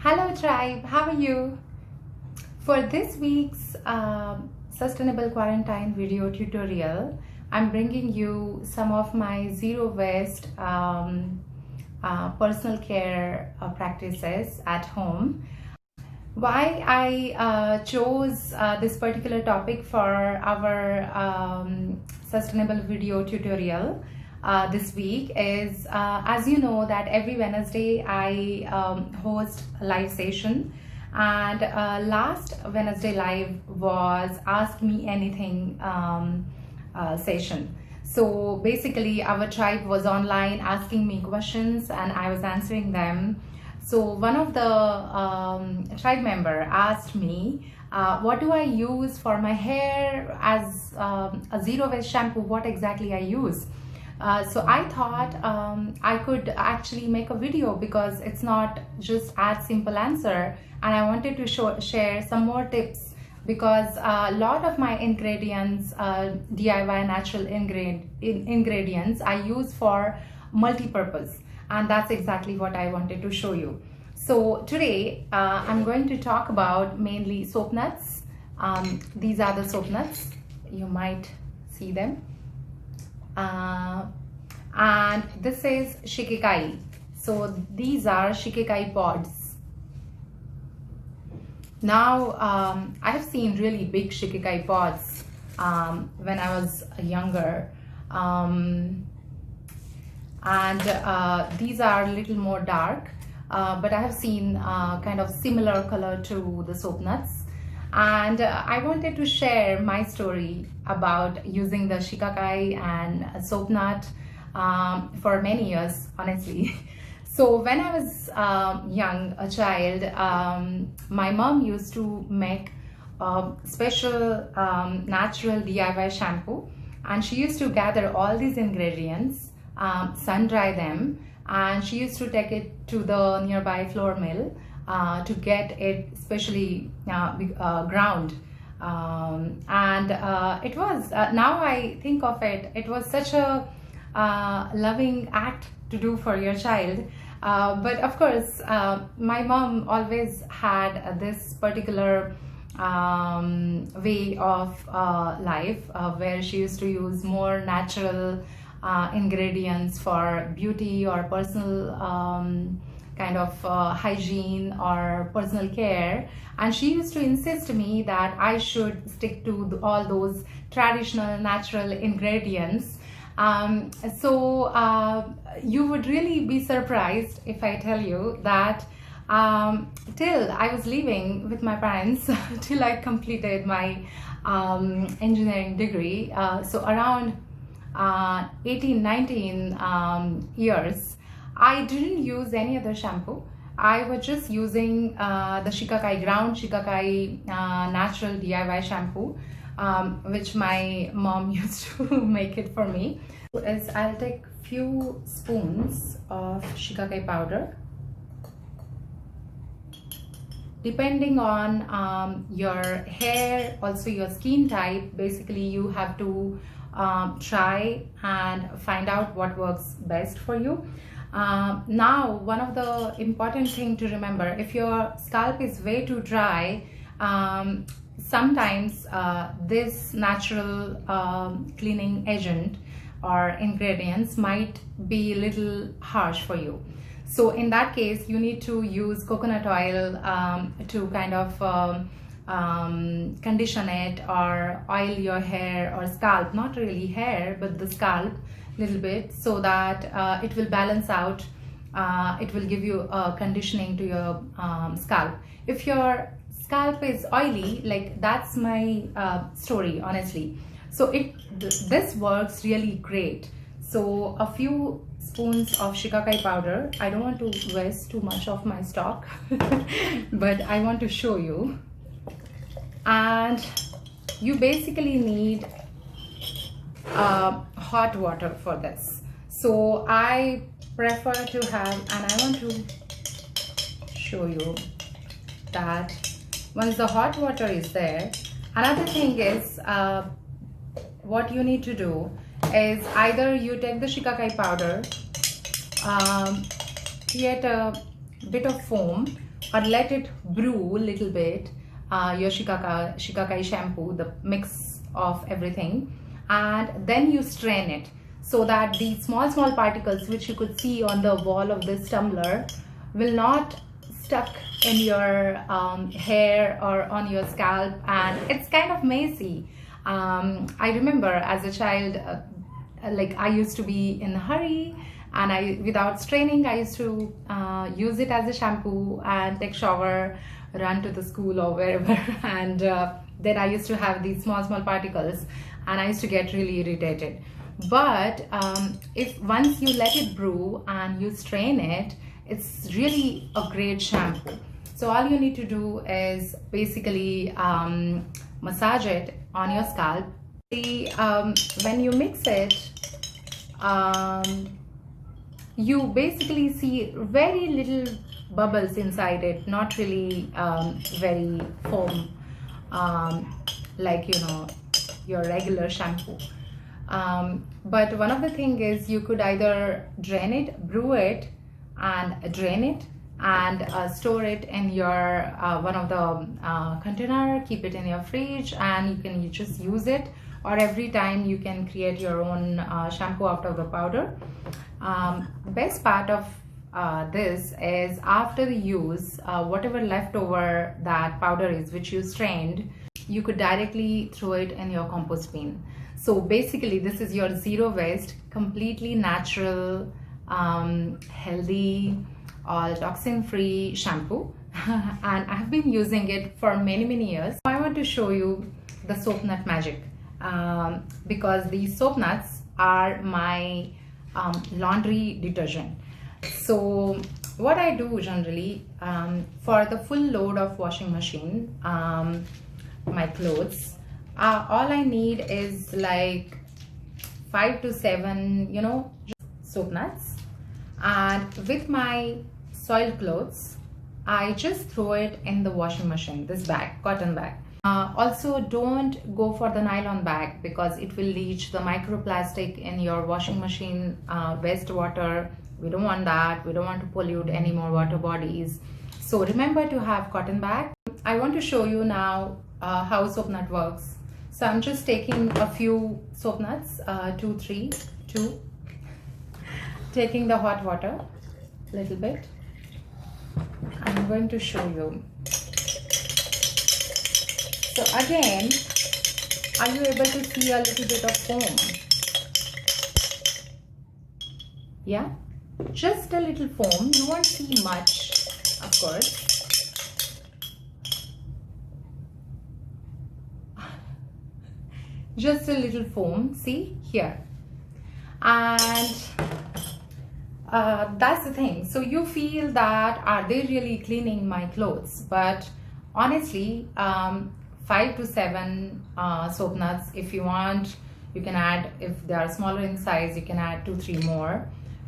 Hello tribe, how are you? For this week's sustainable quarantine video tutorial, I'm bringing you some of my zero waste personal care practices at home. Why I chose this particular topic for our sustainable video tutorial this week is, as you know, that every Wednesday I host a live session, and last Wednesday live was Ask Me Anything session. So basically our tribe was online asking me questions and I was answering them. So one of the tribe member asked me, what do I use for my hair as a zero waste shampoo? What exactly I use? So I thought I could actually make a video because it's not just as simple answer, and I wanted to share some more tips because a lot of my ingredients, DIY natural ingredients, I use for multi-purpose, and that's exactly what I wanted to show you. So today I'm going to talk about mainly soap nuts. These are the soap nuts, you might see them. And this is shikikai. So these are shikikai pods. Now I have seen really big shikikai pods when I was younger, and these are a little more dark, but I have seen kind of similar color to the soap nuts. And I wanted to share my story about using the shikikai and soap nut for many years, honestly. So when I was young, a child, my mom used to make a special natural DIY shampoo, and she used to gather all these ingredients, sun dry them, and she used to take it to the nearby flour mill to get it specially ground. And it was, now I think of it, it was such a loving act to do for your child. But of course, my mom always had this particular way of life where she used to use more natural ingredients for beauty or personal kind of hygiene or personal care, and she used to insist to me that I should stick to all those traditional natural ingredients. So you would really be surprised if I tell you that till I was living with my parents till I completed my engineering degree, so around 18-19 years, I didn't use any other shampoo. I was just using the shikikai ground shikikai natural DIY shampoo, which my mom used to make it for me. Is I'll take few spoons of shikikai powder. Depending on your hair, also your skin type, basically you have to try and find out what works best for you. Now, one of the important thing to remember, if your scalp is way too dry, sometimes this natural cleaning agent or ingredients might be a little harsh for you. So in that case, you need to use coconut oil to kind of condition it or oil your hair or scalp, not really hair, but the scalp little bit, so that it will balance out, it will give you conditioning to your scalp. If your scalp is oily, like that's my story, honestly, so this works really great. So a few spoons of shikikai powder. I don't want to waste too much of my stock but I want to show you. And you basically need hot water for this. So I prefer to have, and I want to show you that once the hot water is there, another thing is what you need to do is either you take the shikikai powder, create a bit of foam, or let it brew a little bit, your shikakai shampoo, the mix of everything, and then you strain it so that the small particles which you could see on the wall of this tumbler will not stuck in your hair or on your scalp, and it's kind of messy. I remember as a child, like I used to be in a hurry, and without straining, I used to use it as a shampoo and take shower, run to the school or wherever, and then I used to have these small particles, and I used to get really irritated. But if once you let it brew and you strain it, it's really a great shampoo. So all you need to do is basically massage it on your scalp. When you mix it, you basically see very little bubbles inside it, not really very foam, like your regular shampoo. But one of the thing is you could either drain it, brew it and drain it, and store it in your one of the container, keep it in your fridge, and you just use it, or every time you can create your own shampoo out of the powder. Best part of this is after the use, whatever leftover that powder is which you strained, you could directly throw it in your compost bin. So basically this is your zero waste, completely natural, healthy, all toxin free shampoo and I've been using it for many years. I want to show you the soap nut magic, because these soap nuts are my laundry detergent. So what I do generally, for the full load of washing machine, my clothes, all I need is like 5 to 7 soap nuts, and with my soiled clothes I just throw it in the washing machine, this bag, cotton bag. Also don't go for the nylon bag because it will leach the microplastic in your washing machine wastewater. We don't want that. We don't want to pollute any more water bodies. So remember to have cotton bag. I want to show you now how soap nut works. So I'm just taking a few soap nuts, 2, 3, taking the hot water a little bit. I'm going to show you. So again, are you able to see a little bit of foam? Yeah, just a little foam. You won't see much, of course. Just a little foam, see here. And that's the thing. So you feel that are they really cleaning my clothes? But honestly, 5 to 7 soap nuts. If you want, you can add, if they are smaller in size, you can add 2, 3 more.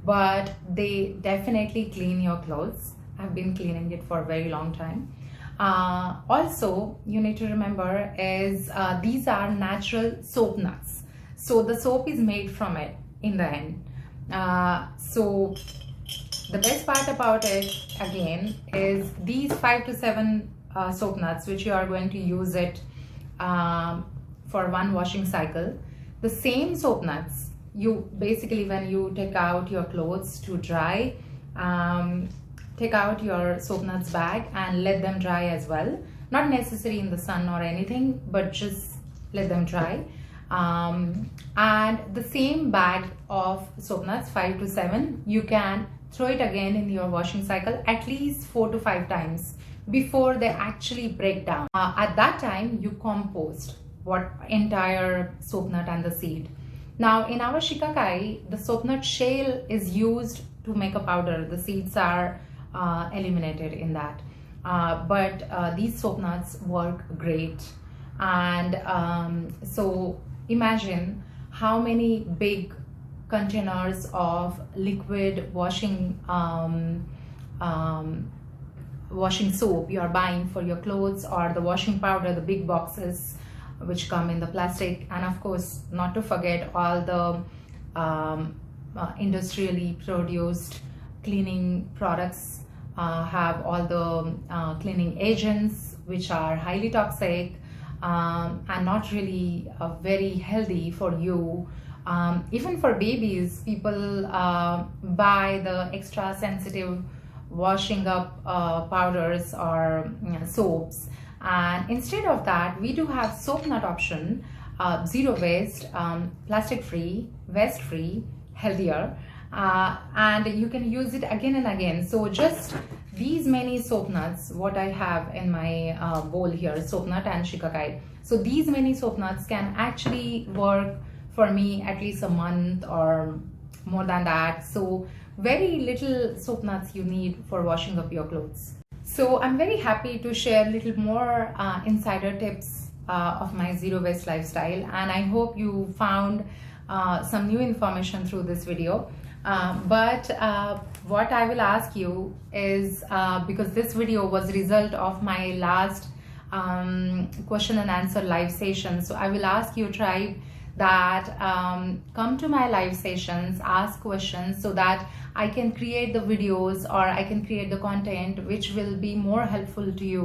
But they definitely clean your clothes. I've been cleaning it for a very long time. Also, you need to remember is these are natural soap nuts. So the soap is made from it in the end. So the best part about it again is these 5 to 7 soap nuts which you are going to use it for one washing cycle. The same soap nuts, you basically, when you take out your clothes to dry, take out your soap nuts bag and let them dry as well. Not necessary in the sun or anything, but just let them dry. And the same bag of soap nuts, 5 to 7, you can throw it again in your washing cycle at least 4 to 5 times before they actually break down. At that time, you compost what entire soap nut and the seed. Now in our shikakai, the soap nut shell is used to make a powder. The seeds are eliminated in that. But these soap nuts work great. And so imagine how many big containers of liquid washing soap you are buying for your clothes, or the washing powder, the big boxes which come in the plastic, and of course not to forget all the industrially produced cleaning products have all the cleaning agents which are highly toxic and not really very healthy for you. Even for babies, people buy the extra sensitive washing up powders or soaps, and instead of that we do have soap nut option, zero waste, plastic free, waste free, healthier, and you can use it again and again. So just these many soap nuts, what I have in my bowl here, soap nut and shikakai, so these many soap nuts can actually work for me at least a month or more than that. So very little soap nuts you need for washing up your clothes. So I'm very happy to share a little more insider tips of my zero waste lifestyle, and I hope you found some new information through this video. But what I will ask you is, because this video was a result of my last question and answer live session, so I will ask you, tribe, that come to my live sessions, ask questions, so that I can create the videos or I can create the content which will be more helpful to you.